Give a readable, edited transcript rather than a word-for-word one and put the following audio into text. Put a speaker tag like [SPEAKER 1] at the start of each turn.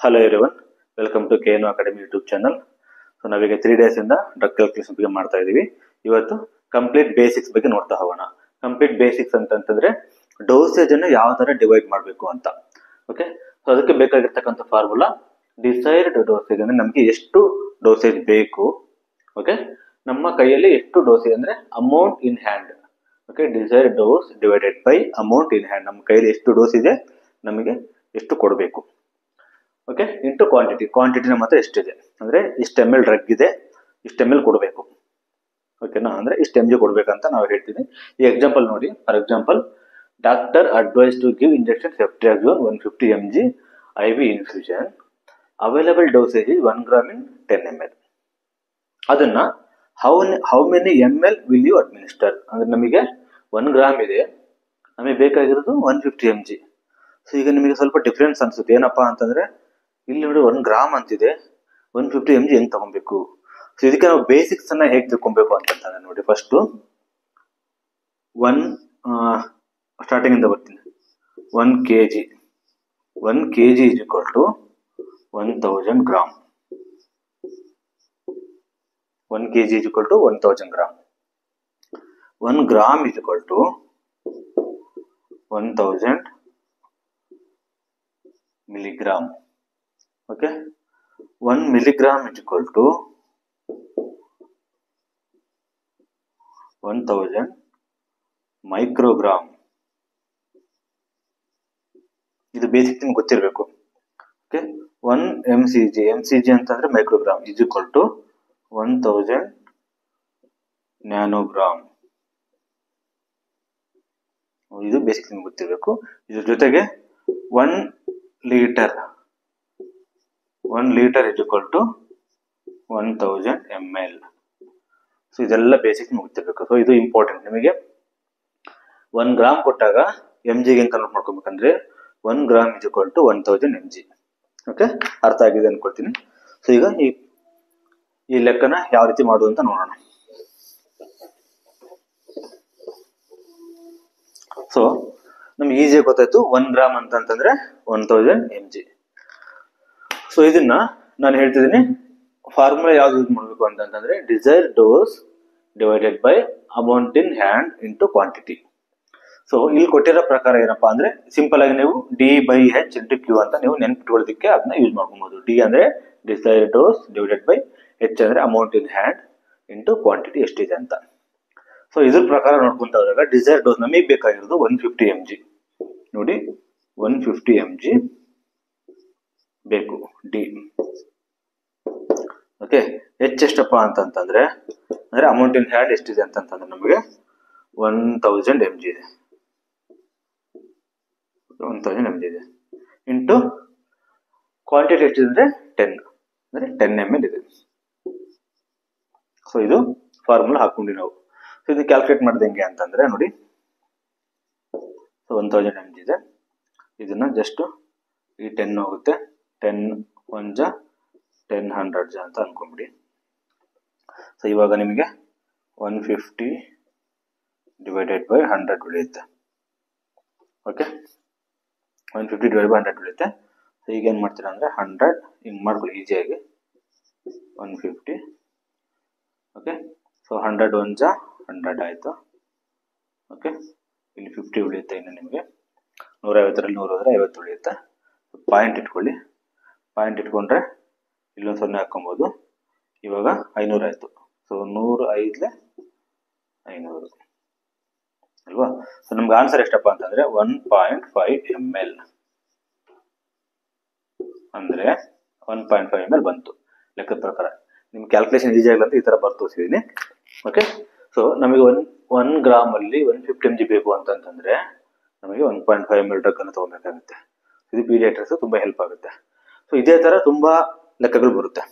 [SPEAKER 1] Hello everyone, welcome to KNO academy YouTube channel. So ನಾವೀಗ 3 days ಇಂದ drug calculation ಬಗ್ಗೆ ಮಾಡ್ತಾ ಇದೀವಿ. ಇವತ್ತು ಕಂಪ್ಲೀಟ್ ಬೇಸಿಕ್ಸ್ ಬಗ್ಗೆ ನೋಡ್ತಾ ಹೋಗೋಣ. ಕಂಪ್ಲೀಟ್ ಬೇಸಿಕ್ಸ್ ಅಂತಂದ್ರೆ ಡೋಸೇಜ್ ಅನ್ನು ಯಾವ ತರ ಡಿವೈಡ್ ಮಾಡಬೇಕು ಅಂತ. ಓಕೆ, ಸೊ ಅದಕ್ಕೆ ಬೇಕಾಗಿರ್ತಕ್ಕಂಥ ಫಾರ್ಮುಲಾ ಡಿಸೈರ್ಡ್ ಡೋಸೇಜ್ ಅಂದ್ರೆ ನಮಗೆ ಎಷ್ಟು ಡೋಸೇಜ್ ಬೇಕು. ಓಕೆ, ನಮ್ಮ ಕೈಯಲ್ಲಿ ಎಷ್ಟು ಡೋಸೇಜ್ ಅಂದ್ರೆ amount in hand. Okay, desired dose divided by amount in hand. ನಮ್ಮ ಕೈಯಲ್ಲಿ ಎಷ್ಟು ಡೋಸ್ ಇದೆ, ನಮಗೆ ಎಷ್ಟು ಕೊಡಬೇಕು. ಓಕೆ, ಇಂಟು ಕ್ವಾಂಟಿಟಿ ನಮ್ಮ ಹತ್ರ ಎಷ್ಟಿದೆ ಅಂದ್ರೆ ಇಷ್ಟು ml ಡ್ರಗ್ ಇದೆ, ಇಷ್ಟು ml ಕೊಡಬೇಕು. ಓಕೆನಾ, ಅಂದ್ರೆ ಇಷ್ಟು mg ಕೊಡ್ಬೇಕಂತ ನಾವು ಹೇಳ್ತೀವಿ. ಈ ಎಕ್ಸಾಂಪಲ್ ನೋಡಿ. For example, doctor advise to give injection ceftriaxone 150 mg IV infusion. Available dosage 1 gram in 10 ml. ಅದನ್ನ how many ml will you administer ಅಂದ್ರೆ ನಮಗೆ 1 gram ಇದೆ, ನಮಗೆ ಬೇಕಾಗಿರೋದು 150 mg. ಸೊ ಈಗ ನಿಮಗೆ ಸ್ವಲ್ಪ ಡಿಫ್ರೆನ್ಸ್ ಅನ್ಸುತ್ತೆ. ಏನಪ್ಪಾ ಅಂತಂದ್ರೆ ಇಲ್ಲಿ ನೋಡಿ 1 gram ಅಂತಿದೆ, 150 mg ಹೆಂಗ್ ತಗೊಬೇಕು. ಸೊ ಇದಕ್ಕೆ ನಾವು ಬೇಸಿಕ್ಸ್ ಅನ್ನ ಹೇಗೆ ತಿಳ್ಕೊಬೇಕು ಅಂತಂದ್ರೆ ನೋಡಿ. ಫಸ್ಟ್ ಸ್ಟಾರ್ಟಿಂಗ್ ಇಂದ ಬರ್ತೀನಿ. 1 kg is equal to 1000 gram. 1 kg is equal to 1000 gram. 1 gram is equal to 1000 milligram. Okay, 1 milligram is equal to 1000 microgram. ಇದು ಬೇಸಿಕ್ ನಿಮ್ಗೆ ಗೊತ್ತಿರಬೇಕು. ಓಕೆ, 1 mcg ಅಂತಂದ್ರೆ microgram is equal to 1000 nanogram. ಇದು basic ನಿಮ್ಗೆ ಗೊತ್ತಿರಬೇಕು. ಇದ್ರ ಜೊತೆಗೆ 1 litre is equal to 1000 ml. So ಇದೆಲ್ಲ ಬೇಸಿಕ್ ಗೊತ್ತಿರಬೇಕು. ಸೊ ಇದು ಇಂಪಾರ್ಟೆಂಟ್. ನಿಮಗೆ 1 gram ಕೊಟ್ಟಾಗ mg ಗೆ ಕನ್ವರ್ಟ್ ಮಾಡ್ಕೋಬೇಕಂದ್ರೆ 1 gram is equal to 1000 mg. Okay, ಅರ್ಥ ಆಗಿದೆ ಅನ್ಕೊಳ್ತೀನಿ. ಸೊ ಈಗ ಈ ಲೆಕ್ಕನ ಯಾವ ರೀತಿ ಮಾಡುವುದು ಅಂತ ನೋಡೋಣ. ಸೊ ನಮ್ಗೆ ಈಸಿಯಾಗಿ ಗೊತ್ತಾಯ್ತು 1 gram ಅಂತಂದ್ರೆ 1000 mg. ಸೊ ಇದನ್ನ ನಾನು ಹೇಳ್ತಿದ್ದೀನಿ, ಫಾರ್ಮುಲಾ ಯಾವ್ದು ಯೂಸ್ ಮಾಡಬೇಕು ಅಂತಂದ್ರೆ desire dose divided by amount in hand into quantity. So ಇಲ್ಲಿ ಕೊಟ್ಟಿರೋ ಪ್ರಕಾರ ಏನಪ್ಪಾ ಅಂದ್ರೆ ಸಿಂಪಲ್ ಆಗಿ ನೀವು D/H ಇಂಟು Q ಅಂತ ನೀವು ನೆನ್ಪಿಟ್ಕೊಳ್ಳೋದಕ್ಕೆ ಅದನ್ನ ಯೂಸ್ ಮಾಡ್ಕೊಬಹುದು. ಡಿ ಅಂದ್ರೆ desire dose divided by H ಅಂದ್ರೆ amount in hand into quantity ಎಷ್ಟಿದೆ ಅಂತ. ಸೊ ಇದ್ರ ಪ್ರಕಾರ ನೋಡ್ಕೊಂತ ಹೋದಾಗ ಡಿಸೈರ್ ಡೋಸ್ ನಮಗೆ ಬೇಕಾಗಿರೋದು 150 mg. ನೋಡಿ, 150 mg ಬೇಕು ಡಿ. ಓಕೆ, H ಎಷ್ಟಪ್ಪ ಅಂತಂದ್ರೆ ಅಂದ್ರೆ ಅಮೌಂಟ್ ಇನ್ ಹ್ಯಾಂಡ್ ಎಷ್ಟಿದೆ ಅಂತಂದ್ರೆ ನಮಗೆ 1000 mg ಇದೆ. 1000 mg ಇದೆ ಇಂಟು ಕ್ವಾಂಟಿಟಿ ಎಷ್ಟಿದೆ ಅಂದ್ರೆ 10 ಅಂದ್ರೆ 10 ml ಇದೆ. ಸೊ ಇದು ಫಾರ್ಮುಲಾ ಹಾಕೊಂಡಿ ನಾವು. ಸೊ ಇದು ಕ್ಯಾಲ್ಕುಲೇಟ್ ಮಾಡಿದ ಹೆಂಗೆ ಅಂತಂದ್ರೆ ನೋಡಿ. ಸೊ 1000 mg ಇದೆ, ಇದನ್ನ ಜಸ್ಟ್ ಈ 10 ಹೋಗುತ್ತೆ, 10 1 ಜ 10 100 ಜ ಅಂತ ಅನ್ಕೊಂಬಿಡಿ. ಸೊ ಇವಾಗ ನಿಮಗೆ 150 ಡಿವೈಡೆಡ್ ಬೈ 100 ಉಳಿಯುತ್ತೆ. ಓಕೆ, 150 ಡಿವೈಡ್ ಬೈ 100 ಉಳಿಯುತ್ತೆ. ಸೊ ಈಗ ಏನ್ ಮಾಡ್ತೀರಾ ಅಂದ್ರೆ 100 ಹಿಂಗ್ ಮಾಡ್ಕೊಳ್ಳಿ ಈಸಿಯಾಗಿ. 150. ಓಕೆ, ಸೊ 100 1 ಜ 100 ಆಯ್ತು. ಓಕೆ, ಇಲ್ಲಿ 50 ಉಳಿಯುತ್ತೆ. ಇನ್ನು ನಿಮಗೆ 150ರಲ್ಲಿ 100 ಹೋದ್ರೆ 50 ಉಳಿಯುತ್ತೆ. ಪಾಯಿಂಟ್ ಇಟ್ಕೊಳ್ಳಿ. ಪಾಯಿಂಟ್ ಇಟ್ಕೊಂಡ್ರೆ ಇಲ್ಲೊಂದು 0 ಹಾಕೊಬಹುದು. ಇವಾಗ 500 ಆಯ್ತು. ಸೊ 105 500 ಅಲ್ವಾ. ಸೊ ನಮ್ಗೆ ಆನ್ಸರ್ ಎಷ್ಟಪ್ಪ ಅಂತಂದ್ರೆ 1.5 ml ಅಂದ್ರೆ 1.5 ml ಬಂತು ಲೆಕ್ಕದ ಪ್ರಕಾರ. ನಿಮ್ ಕ್ಯಾಲ್ಕುಲೇಷನ್ ಈಸಿ ಆಗಲ್ಲ ಅಂತ ಈ ತರ ಬರ್ತಿದ್ದೀನಿ. ಓಕೆ, ಸೊ ನಮಗೆ 1 ಗ್ರಾಮ್ ಅಲ್ಲಿ 150 mg ಬೇಕು ಅಂತಂದ್ರೆ ನಮಗೆ 1.5 ml ಡ್ರಗ್ ಅನ್ನು ತಗೋಬೇಕಾಗುತ್ತೆ. ಇದು ಪೀಡಿಯಾಟ್ರಿಕ್ಸ್ ತುಂಬಾ ಹೆಲ್ಪ್ ಆಗುತ್ತೆ. ಸೊ ಇದೇ ತರ ತುಂಬಾ ಲೆಕ್ಕಗಳು ಬರುತ್ತೆ.